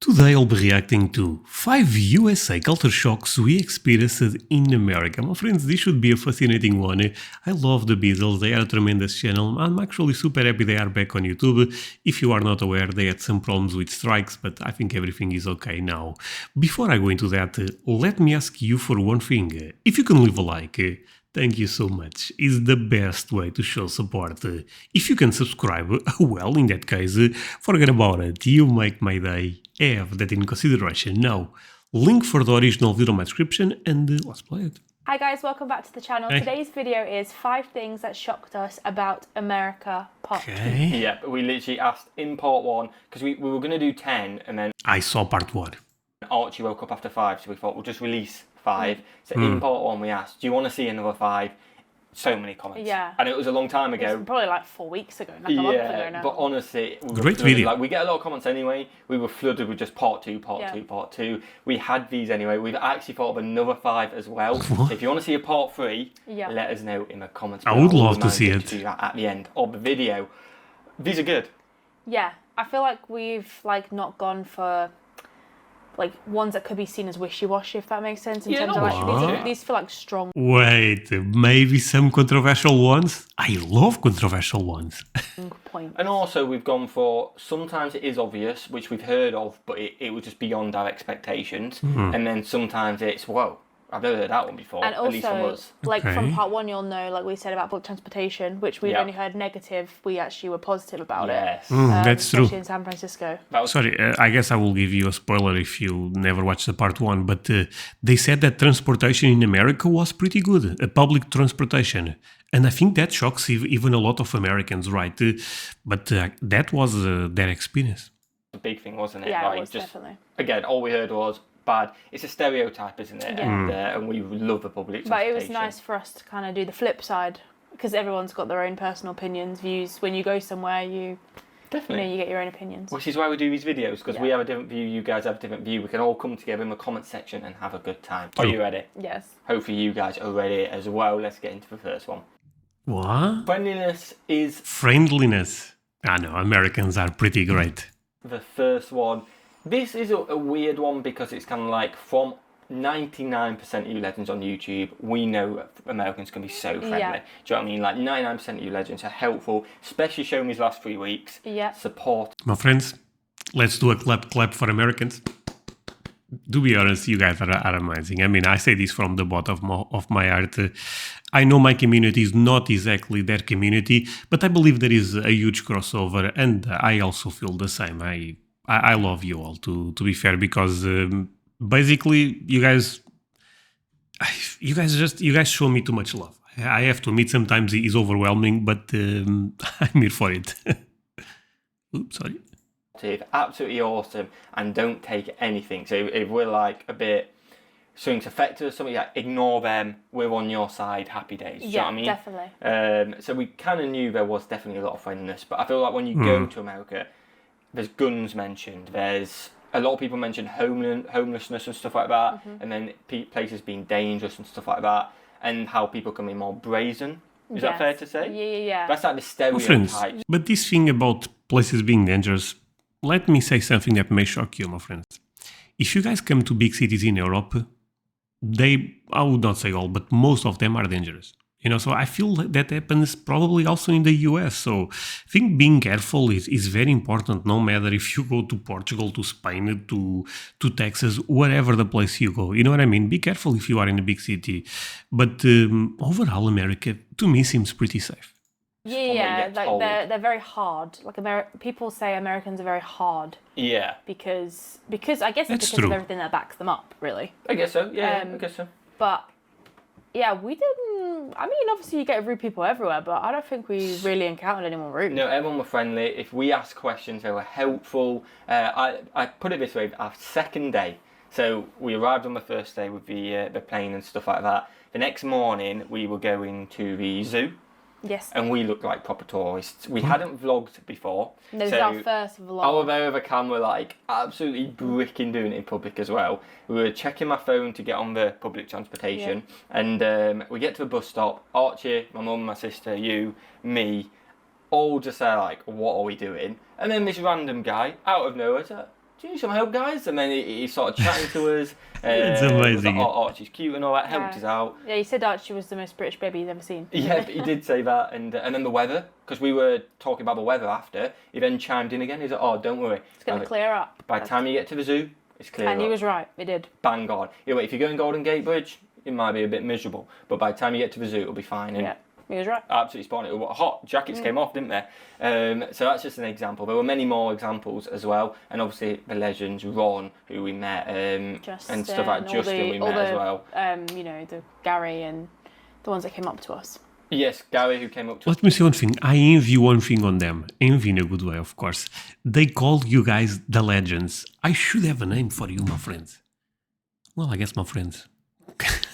Today I'll be reacting to 5 USA culture shocks we experienced in America. My friends, this should be a fascinating one. I love the Beatles, they are a tremendous channel. I'm actually super happy they are back on YouTube. If you are not aware, they had some problems with strikes, but I think everything is okay now. Before I go into that, let me ask you for one thing. If you can leave a like, thank you so much. It's the best way to show support. If you can subscribe, well, in that case, forget about it. You make my day. Have that in consideration. Now, link for the original video in my description and let's play it. Hi guys, welcome back to the channel. Hey. Today's video is 5 things that shocked us about America part 2. Yeah, but we literally asked in part 1, because we were going to do 10 and then I saw part 1. Archie woke up after 5, so we thought we'll just release 5. So in part 1 we asked, do you want to see another 5? So many comments. Yeah. And it was a long time ago. It's probably like 4 weeks ago, like a month ago now. But honestly, we were Great flooded. video. Like, we get a lot of comments anyway. We were flooded with just part 2, part 2, part 2. We had these anyway. We've actually thought of another 5 as well. So if you want to see a part 3, let us know in the comments. I would love to see it. Do that at the end of the video. These are good. Yeah, I feel like we've not gone for ones that could be seen as wishy-washy, if that makes sense. In terms of these feel like strong. Wait, maybe some controversial ones? I love controversial ones. Points. And also we've gone for, sometimes it is obvious, which we've heard of, but it was just beyond our expectations. And then sometimes it's, whoa, I've never heard that one before, and at least from also, us. from part 1, you'll know, like we said about public transportation, which we've only heard negative, we actually were positive about it. That's true. Especially in San Francisco. Sorry, I guess I will give you a spoiler if you never watched the part 1, but they said that transportation in America was pretty good, public transportation. And I think that shocks even a lot of Americans, right? But that was their experience. A big thing, wasn't it? Yeah, like, it was, just, definitely. Again, all we heard was bad. It's a stereotype, isn't it? Yeah. And we love the public transportation. But it was nice for us to kind of do the flip side, because everyone's got their own personal opinions, views. When you go somewhere, you get your own opinions. Which is why we do these videos, because we have a different view, you guys have a different view. We can all come together in the comment section and have a good time. Are you ready? Yes. Hopefully you guys are ready as well. Let's get into the first one. What? Friendliness is... Friendliness. I know, Americans are pretty great. The first one. This is a weird one because it's kind of like from 99% of you legends on YouTube, we know Americans can be so friendly. Yeah. Do you know what I mean? Like 99% of you legends are helpful, especially showing these last 3 weeks. Yeah. Support. My friends, let's do a clap for Americans. To be honest, you guys are amazing. I mean, I say this from the bottom of my heart. I know my community is not exactly their community, but I believe there is a huge crossover, and I also feel the same. I love you all, to be fair, because basically you guys show me too much love. I have to admit, sometimes it is overwhelming, but I'm here for it. Oops, sorry. Absolutely awesome, and don't take anything. So if we're like a bit, something's affected us, something like, ignore them, we're on your side, happy days. Do you know what I mean? Definitely. So we kind of knew there was definitely a lot of friendliness, but I feel like when you go to America, there's guns mentioned, there's a lot of people mention homelessness and stuff like that, and then places being dangerous and stuff like that, and how people can be more brazen. Is that fair to say? Yeah. That's like the stereotype. Friends, but this thing about places being dangerous, let me say something that may shock you, my friends. If you guys come to big cities in Europe, I would not say all, but most of them are dangerous. You know, so I feel that happens probably also in the US. So I think being careful is very important, no matter if you go to Portugal, to Spain, to Texas, wherever the place you go. You know what I mean? Be careful if you are in a big city. But overall, America, to me, seems pretty safe. Yeah, like they're very hard. Like people say Americans are very hard. Yeah. Because I guess it's because of everything that backs them up, really. I guess so. Yeah, I guess so. But yeah, we didn't. I mean, obviously you get rude people everywhere, but I don't think we really encountered anyone rude. No, everyone were friendly. If we asked questions, they were helpful. I put it this way: our second day. So we arrived on the first day with the plane and stuff like that. The next morning we were going to the zoo. Yes. And we looked like proper tourists. We hadn't vlogged before. This is our first vlog. I was there with a camera, like, absolutely bricking doing it in public as well. We were checking my phone to get on the public transportation. Yeah. And we get to the bus stop. Archie, my mum, my sister, you, me, all just there like, what are we doing? And then this random guy, out of nowhere, said, do you need some help, guys? And then he started chatting to us. It's was amazing. like, oh, Archie's cute and all that, helped us out. Yeah, he said Archie was the most British baby he's ever seen. Yeah, he did say that. And then the weather, because we were talking about the weather after, he then chimed in again. He's like, oh, don't worry. It's going to clear up. By the time you get to the zoo, it's clear And up. he was right, it did. Bang on. Yeah, wait, if you go in Golden Gate Bridge, it might be a bit miserable. But by the time you get to the zoo, it'll be fine. And Yeah, he was right. absolutely spot on. It was hot. Jackets came off, didn't they? So that's just an example. There were many more examples as well. And obviously the legends, Ron, who we met, and stuff like Justin we met as well. You know, the Gary and the ones that came up to us. Yes, Gary, who came up to us. Let me say one thing. I envy one thing on them. Envy in a good way, of course. They call you guys the legends. I should have a name for you, my friends. Well, I guess my friends.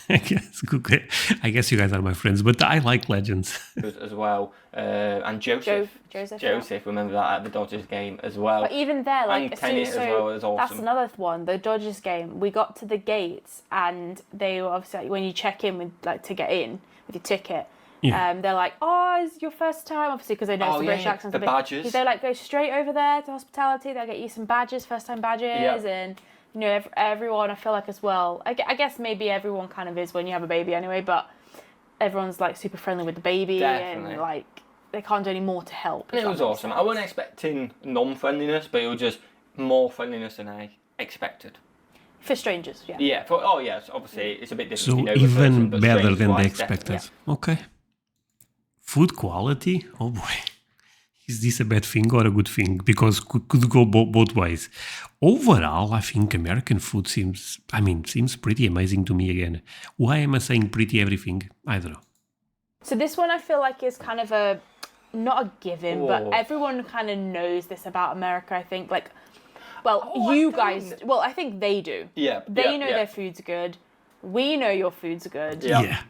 I guess you guys are my friends, but I like legends. As well. And Joseph. Joseph. Remember that at the Dodgers game as well. But even there, like, and Kenny as well is awesome. That's another one. The Dodgers game, we got to the gates and they were obviously, like, when you check in with, like, to get in with your ticket, they're like, oh, is your first time? Obviously, because they know it's the British accent. The badges. They like go straight over there to hospitality. They'll get you some badges, first time badges, and you know, everyone. I feel like as well. I guess maybe everyone kind of is when you have a baby anyway, but everyone's like super friendly with the baby. Definitely. And like they can't do any more to help. And it was awesome. I wasn't expecting non-friendliness, but it was just more friendliness than I expected. For strangers, yeah. Yeah. Obviously it's a bit different. So you know, the even person, but better than they strangers-wise, expected. definitely. Okay. Food quality? Oh boy. Is this a bad thing or a good thing? Because could go both ways. Overall, I think American food seems pretty amazing to me again. Why am I saying pretty everything? I don't know. So this one I feel like is kind of not a given, but everyone kind of knows this about America, I think. Like, well, you guys, well, I think they do. Yeah. They know their food's good. We know your food's good. Yeah.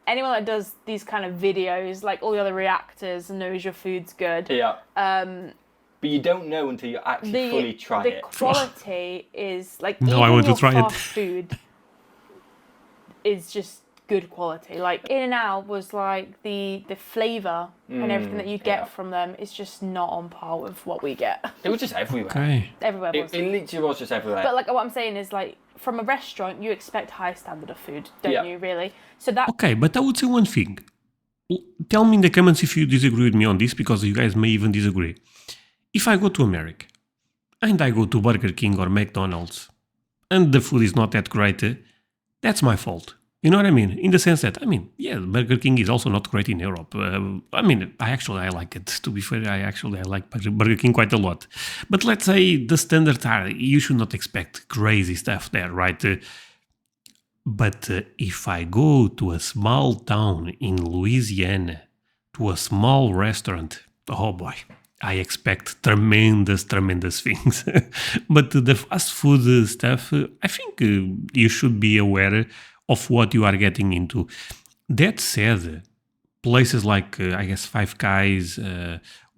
Anyone that does these kind of videos, like all the other reactors, knows your food's good. Yeah. But you don't know until you actually fully try it. The quality is like I want to try fast it. food is just good quality. Like In-N-Out was like the flavour and everything that you get from them is just not on par with what we get. It was just everywhere. Okay. Everywhere was. It literally was just everywhere. But like what I'm saying is like from a restaurant you expect high standard of food, don't you really? So that Okay, but I would say one thing. Tell me in the comments if you disagree with me on this, because you guys may even disagree. If I go to America and I go to Burger King or McDonald's and the food is not that great, that's my fault. You know what I mean? In the sense that, Burger King is also not great in Europe. I like it. To be fair, I like Burger King quite a lot. But let's say the standards are, you should not expect crazy stuff there, right? But if I go to a small town in Louisiana, to a small restaurant, oh boy, I expect tremendous things. But the fast food stuff, I think you should be aware of what you are getting into. That said, places like, Five Guys,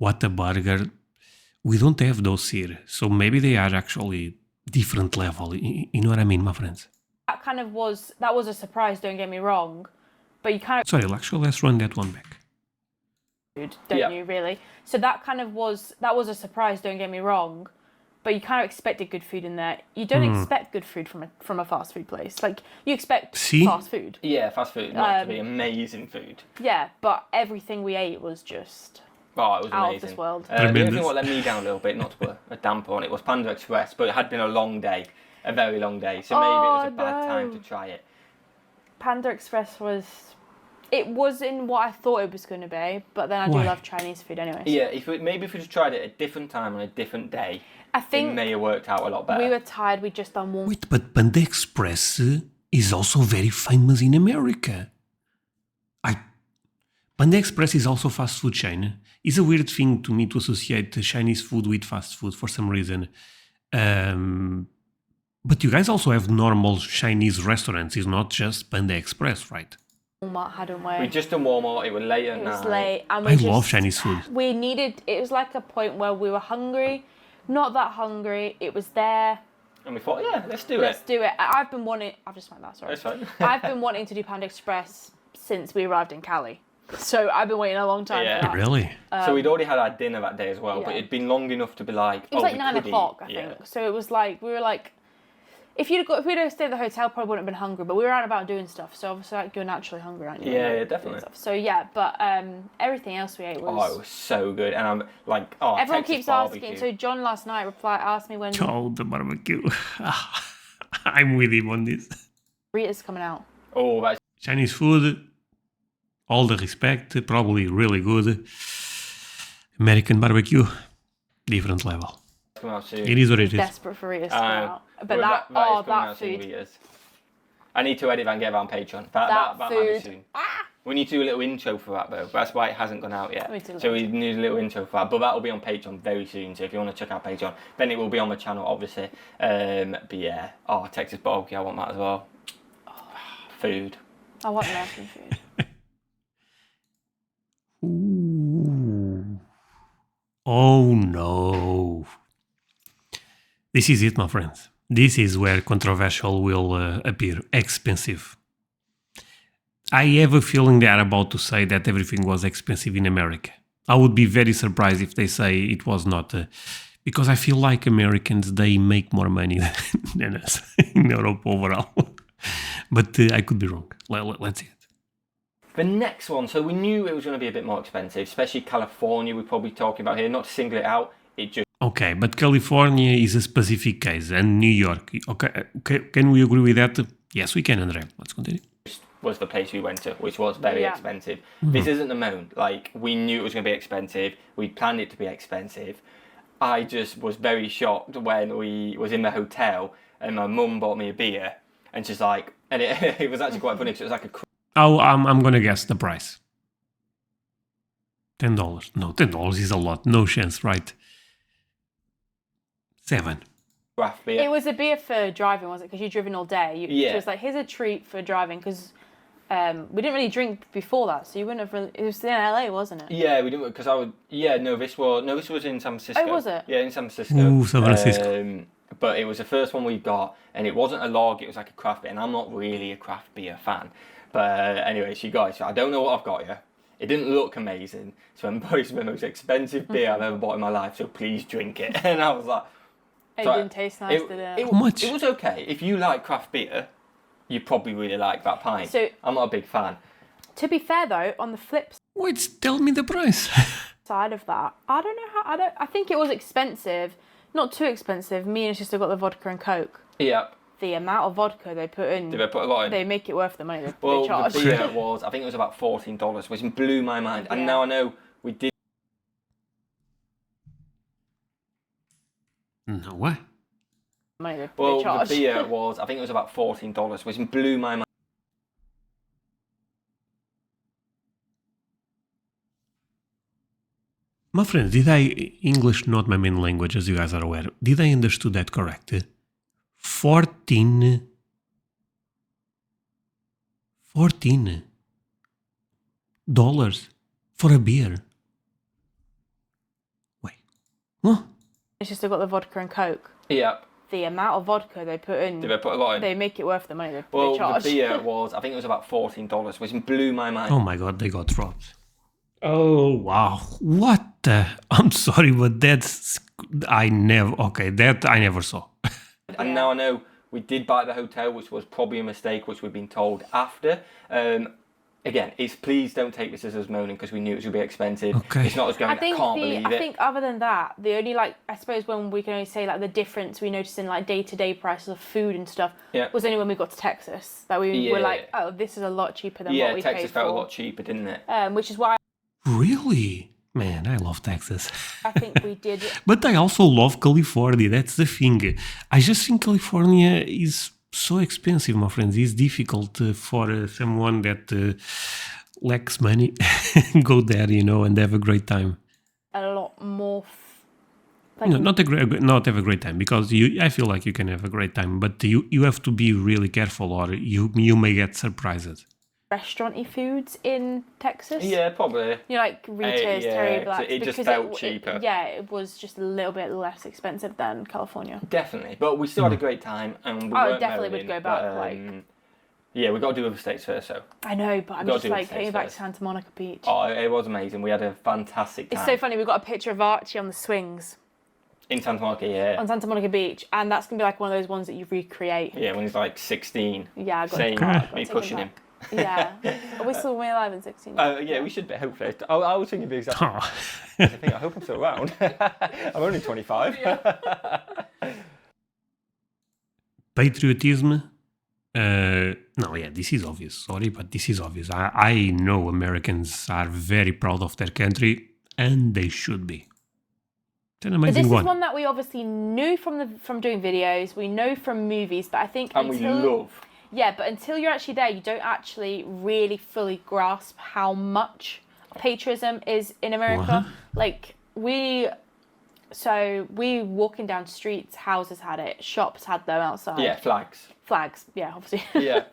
Whataburger, we don't have those here. So maybe they are actually different level. You know what I mean, my friends? that was a surprise, don't get me wrong. But you kind of... Sorry, actually, let's run that one back. Don't you, really? So that was a surprise, don't get me wrong. But you kind of expected good food in there. You don't expect good food from a fast food place. Like, you expect fast food. Yeah, fast food. Not to be amazing food. Yeah, but everything we ate was just it was out amazing. of this world. The only thing what let me down a little bit, not to put a damper on it, was Panda Express, but it had been a long day. A very long day. So maybe it was a bad time to try it. Panda Express it wasn't what I thought it was going to be, but then I do love Chinese food anyway. Yeah, if we just tried it at a different time on a different day, I think it may have worked out a lot better. We were tired, we'd just done one. Wait, but Panda Express is also very famous in America. Panda Express is also fast food chain. It's a weird thing to me to associate Chinese food with fast food for some reason. But you guys also have normal Chinese restaurants. It's not just Panda Express, right? Walmart, hadn't we? We just done Walmart. It was late at night. It was late. And I love Chinese food. It was like a point where we were hungry. Not that hungry. It was there. And we thought, yeah, let's do it. I've just meant that, sorry. That's fine. I've been wanting to do Panda Express since we arrived in Cali. So I've been waiting a long time Yeah. for that. Really? So we'd already had our dinner that day as well, but yeah. it'd been long enough to be like, It was like 9 we could o'clock, eat. I think. So it was like, we were like, if we'd have stayed at the hotel, probably wouldn't have been hungry, but we were out and about doing stuff, so obviously like, you're naturally hungry, aren't you? Yeah, Doing definitely. stuff. So yeah, but everything else we ate was... Oh, it was so good. And I'm like, Everyone Texas keeps barbecue. asking, so John last night asked me when Oh, the barbecue. I'm with him on this. Rita's coming out. Oh, that's Chinese food, all the respect, probably really good. American barbecue, different level. coming out soon. It is what it is. Desperate for Rita's to come out. But Well, that is coming that out soon, food. Rita's. I need to edit that and get that on Patreon. That might be food. soon. We need to do a little intro for that though. That's why it hasn't gone out yet. We do So that. we need a little intro for that. But that will be on Patreon very soon. So if you want to check out Patreon, then it will be on the channel, obviously. But yeah, Texas barbecue, I want that as well. Food. I want American food. Ooh. Oh no. This is it, my friends. This is where controversial will appear. Expensive. I have a feeling they are about to say that everything was expensive in America. I would be very surprised if they say it was not. Because I feel like Americans, they make more money than us in Europe overall. But I could be wrong. Let's see it. The next one, so we knew it was going to be a bit more expensive, especially California we're probably talking about here. Not to single it out, it just Okay, but California is a specific case, and New York. Okay, can we agree with that? Yes, we can, André. Let's continue. was the place we went to, which was very expensive. This isn't the moon. Like, we knew it was going to be expensive. We planned it to be expensive. I just was very shocked when we was in the hotel and my mum bought me a beer, and she's like, and it was actually quite funny because it was like a Oh, I'm gonna guess the price. $10. No, $10 is a lot. No chance, right? 7. craft beer. It was a beer for driving, was it? Because you'd driven all day. Yeah. So it was like, here's a treat for driving, because we didn't really drink before that, so you wouldn't have really... It was in LA, wasn't it? Yeah, we didn't, because I would, this was in San Francisco. Oh, was it? Yeah, in San Francisco. Ooh, San Francisco. But it was the first one we got, and it wasn't a lager, it was like a craft beer, and I'm not really a craft beer fan. But anyway, she got it, so I don't know what I've got here. It didn't look amazing, so I'm it's the most expensive beer I've ever bought in my life, so please drink it. And I was like... It so didn't taste nice, did it? How much? It was okay. If you like craft beer, you probably really like that pint. So- I'm not a big fan. To be fair, though, on the flip Wait, tell me the price. side of that, I don't know how... I think it was expensive. Not too expensive. Me and his sister got the vodka and Coke. Yeah. The amount of vodka they put in... Did they put a lot in? They make it worth the money they Well, charge. the beer was, I think it was about $14, which blew my mind. And Yeah. now I know we did... No way. money they Well, charge. the beer was, I think it was about $14, which blew my mind. My friends, did I... English not my main language, as you guys are aware. Did I understood that correct? 14 dollars for a beer. Wait. Huh? His sister got the vodka and Coke. Yeah. The amount of vodka they put in... Did they put a lot in? They make it worth the money they Well, charge. the beer was, I think it was about $14, which blew my mind. Oh my god, they got robbed. Oh wow. What the... I'm sorry, but that's... I never saw. And now I know we did buy the hotel, which was probably a mistake, which we've been told after. Again, please don't take this as us moaning, because we knew it was going to be expensive. Okay. It's not us going, I can't believe it. I think other than that, the only, like, I suppose when we can only say, like, the difference we noticed in, like, day-to-day prices of food and stuff was only when we got to Texas. That we were like, oh, this is a lot cheaper than what we paid for. Yeah, Texas felt a lot cheaper, didn't it? Which is why Really? Man, I love Texas. I think we did... But I also love California. That's the thing. I just think California is so expensive, my friends. It's difficult for someone that lacks money go there, and have a great time. a lot more... No, not have a great time, because I feel like you can have a great time, but you have to be really careful, or you may get surprised. restaurant-y foods in Texas. Yeah, probably. Like Rita's, Terry Black's. It just because felt cheaper. It was just a little bit less expensive than California. Definitely, but we still had a great time, and we I weren't definitely moaning, would go back, but, like... Yeah, we got to do other states first, so. I know, but I'm just like taking back to Santa Monica Beach. Oh, it was amazing. We had a fantastic time. It's so funny. We've got a picture of Archie on the swings. In Santa Monica, yeah. On Santa Monica Beach, and that's gonna be like one of those ones that you recreate. Yeah, when he's like 16. Yeah, I got saying, me pushing him. Yeah. Are we still alive in 16? Yeah, we should be, hopefully. I was thinking the exact same. I hope I'm still around. I'm only 25. Yeah. Patriotism. No, yeah, this is obvious. Sorry, but this is obvious. I know Americans are very proud of their country, and they should be. It's an amazing this one. is one that we obviously knew from doing videos. We know from movies, but I think we love. Yeah, but until you're actually there, you don't actually really fully grasp how much patriotism is in America. Like we walking down streets, houses had it, shops had them outside. Yeah, flags. Flags, yeah, obviously. Yeah.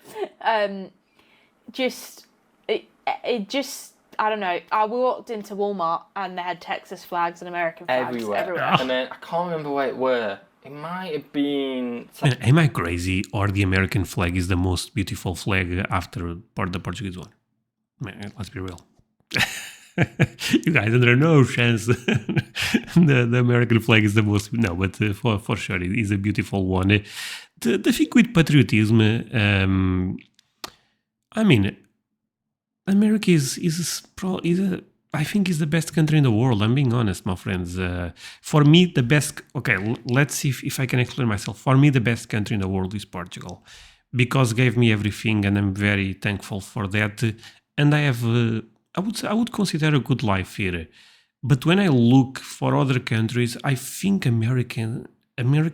It just I don't know. I walked into Walmart and they had Texas flags and American flags everywhere. And then I can't remember where it were. It might have been. Am I crazy, or the American flag is the most beautiful flag after the Portuguese one? Man, let's be real. You guys under no chance. the American flag is the most. No, but for sure it is a beautiful one. The thing with patriotism, I mean, America I think is the best country in the world. I'm being honest, my friends. For me, the best. Okay, let's see if I can explain myself. For me, the best country in the world is Portugal, because it gave me everything, and I'm very thankful for that. And I have, I would consider a good life here. But when I look for other countries, I think America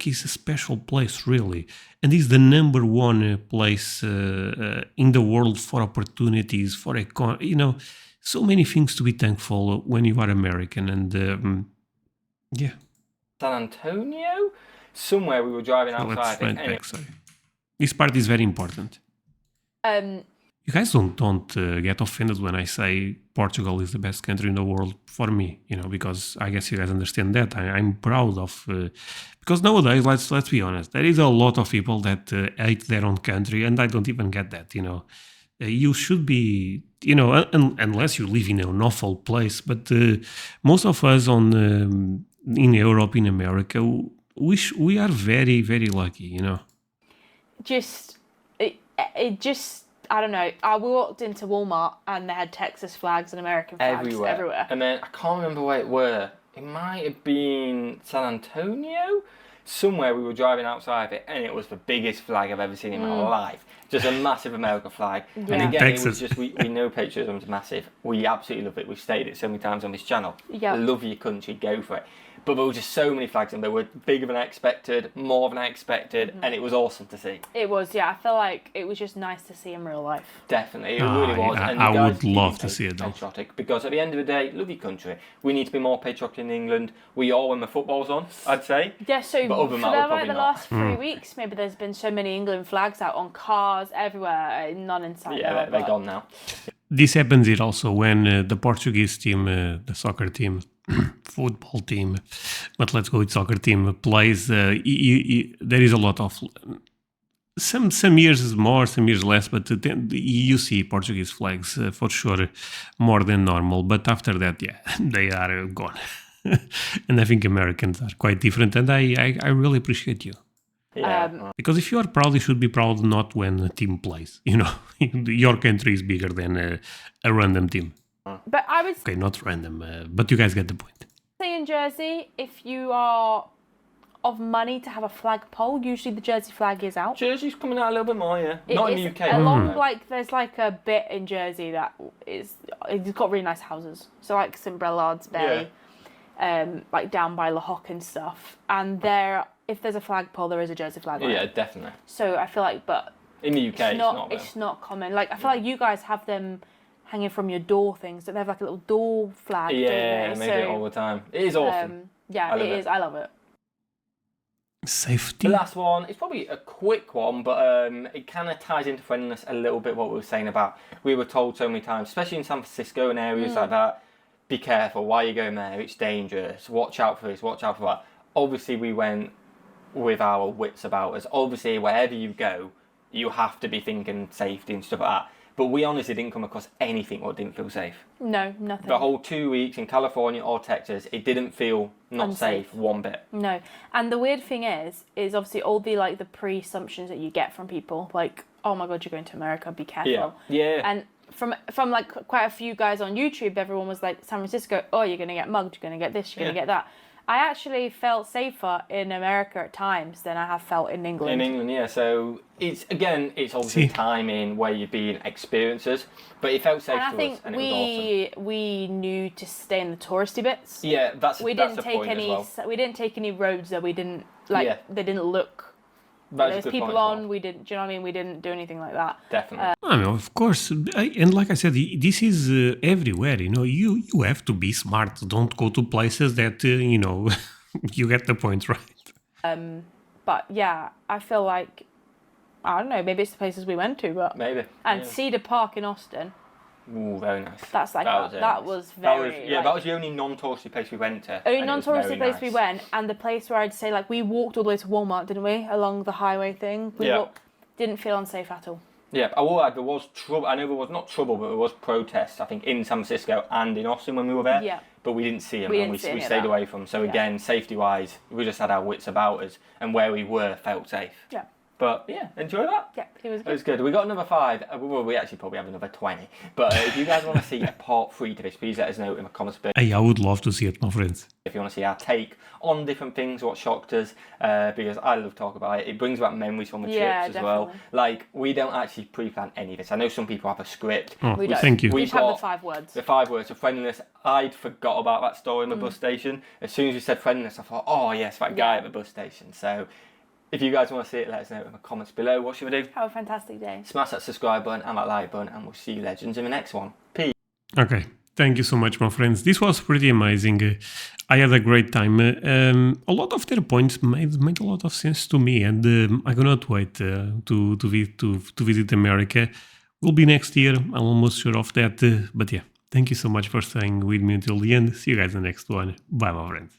is a special place, really, and is the number one place in the world for opportunities, for so many things to be thankful when you are American, and yeah. San Antonio? Somewhere we were driving outside. Sorry. This part is very important. You guys don't get offended when I say Portugal is the best country in the world for me, because I guess you guys understand that. I'm proud of, because nowadays, let's be honest, there is a lot of people that hate their own country, and I don't even get that, You should be, unless you live in an awful place, but most of us in Europe, in America, we are very, very lucky, I don't know. I walked into Walmart and they had Texas flags and American flags everywhere. And then I can't remember where it were. It might have been San Antonio. Somewhere we were driving outside of it, and it was the biggest flag I've ever seen in my life. Just a massive American flag. Yeah. And again, Texas. It was just, we know patriotism's massive. We absolutely love it. We've stated it so many times on this channel. Yeah. Love your country, go for it. But there were just so many flags, and they were bigger than I expected, more than I expected, and it was awesome to see. It was, yeah. I feel like it was just nice to see in real life. Definitely, it really was. Yeah, and I would love to see it, though. Patriotic, because at the end of the day, love your country. We need to be more patriotic in England. We are when the football's on, I'd say. Yeah, so but other than that, like the last 3 weeks, maybe there's been so many England flags out on cars everywhere, none inside. Yeah, they're gone now. This happens here also when the Portuguese team, the soccer team, football team, but let's go with soccer team, plays. There is a lot of some years more, some years less, but you see Portuguese flags for sure more than normal. But after that, yeah, they are gone. And I think Americans are quite different, and I really appreciate you. Yeah. Because if you are proud, you should be proud not when a team plays. Your country is bigger than a random team. But I would okay, not random, but you guys get the point. Say in Jersey, if you are of money to have a flagpole, usually the Jersey flag is out. Jersey's coming out a little bit more, yeah. Not in the UK. There's like a bit in Jersey that it's got really nice houses. So like St Brillard's Bay, like down by Lohock and stuff. And if there's a flagpole, there is a Jersey flag on it. Yeah, definitely. So I feel like, but in the UK, it's not common. Like I feel like you guys have them hanging from your door things. Don't they have like a little door flag? Yeah, they do it all the time. It is awesome. Yeah, it is. I love it. Safety. The last one is probably a quick one, but it kind of ties into friendliness a little bit. What we were saying about, we were told so many times, especially in San Francisco and areas like that, be careful. Why are you going there? It's dangerous. Watch out for this. Watch out for that. Obviously, we went with our wits about us. Obviously, wherever you go, you have to be thinking safety and stuff like that. But we honestly didn't come across anything that didn't feel safe. No, nothing. The whole 2 weeks in California or Texas, it didn't feel not Unsafe. safe one bit. No. And the weird thing is obviously all the like the pre-assumptions that you get from people, like, oh my God, you're going to America, be careful. Yeah. And from like quite a few guys on YouTube, everyone was like, San Francisco, oh, you're going to get mugged, you're going to get this, you're going to get that. I actually felt safer in America at times than I have felt in England. In England, yeah. So it's obviously timing, where you've been, experiences, but it felt safe to us, and it was awesome. We knew to stay in the touristy bits. Yeah, that's we that's didn't the take point any. as well. We didn't take any roads that we didn't like. They didn't look. There's people on. We didn't. Do you know what I mean? We didn't do anything like that. Definitely. I mean, of course, and like I said, this is everywhere. You know, you have to be smart. Don't go to places that you know. You get the point, right? But yeah, I feel like I don't know. Maybe it's the places we went to, but maybe. And Cedar Park in Austin. Ooh, very nice. That's like that was very. That was the only non-touristy place we went to. Only non-touristy place we went, and the place where I'd say like we walked all the way to Walmart, didn't we? Along the highway thing. Didn't feel unsafe at all. Yeah, I will add there was trouble. I know there was not trouble, but there was protests. I think in San Francisco and in Austin when we were there. Yeah. But we didn't see them, We and we stayed away from them. So again, safety-wise, we just had our wits about us, and where we were felt safe. Yeah. But yeah, enjoy that. Yeah, it was good. It was good. We got another 5. Well, we actually probably have another 20. But if you guys want to see a part 3 to this, please let us know in the comments below. Hey, I would love to see it, my friends. If you want to see our take on different things, what shocked us, because I love talking about it. It brings back memories from the trips as well. Like, we don't actually pre-plan any of this. I know some people have a script. Oh, We don't. thank you. We just have the 5 words. The 5 words of friendliness. I'd forgot about that story in the bus station. As soon as you said friendliness, I thought, oh yes, that guy at the bus station. So if you guys want to see it, let us know in the comments below. What should we do? Have a fantastic day. Smash that subscribe button and that like button, and we'll see you legends in the next one. Peace. Okay, thank you so much, my friends. This was pretty amazing. I had a great time. A lot of their points made a lot of sense to me, and I cannot wait to visit America. Will be next year. I'm almost sure of that. But yeah, thank you so much for staying with me until the end. See you guys in the next one. Bye, my friends.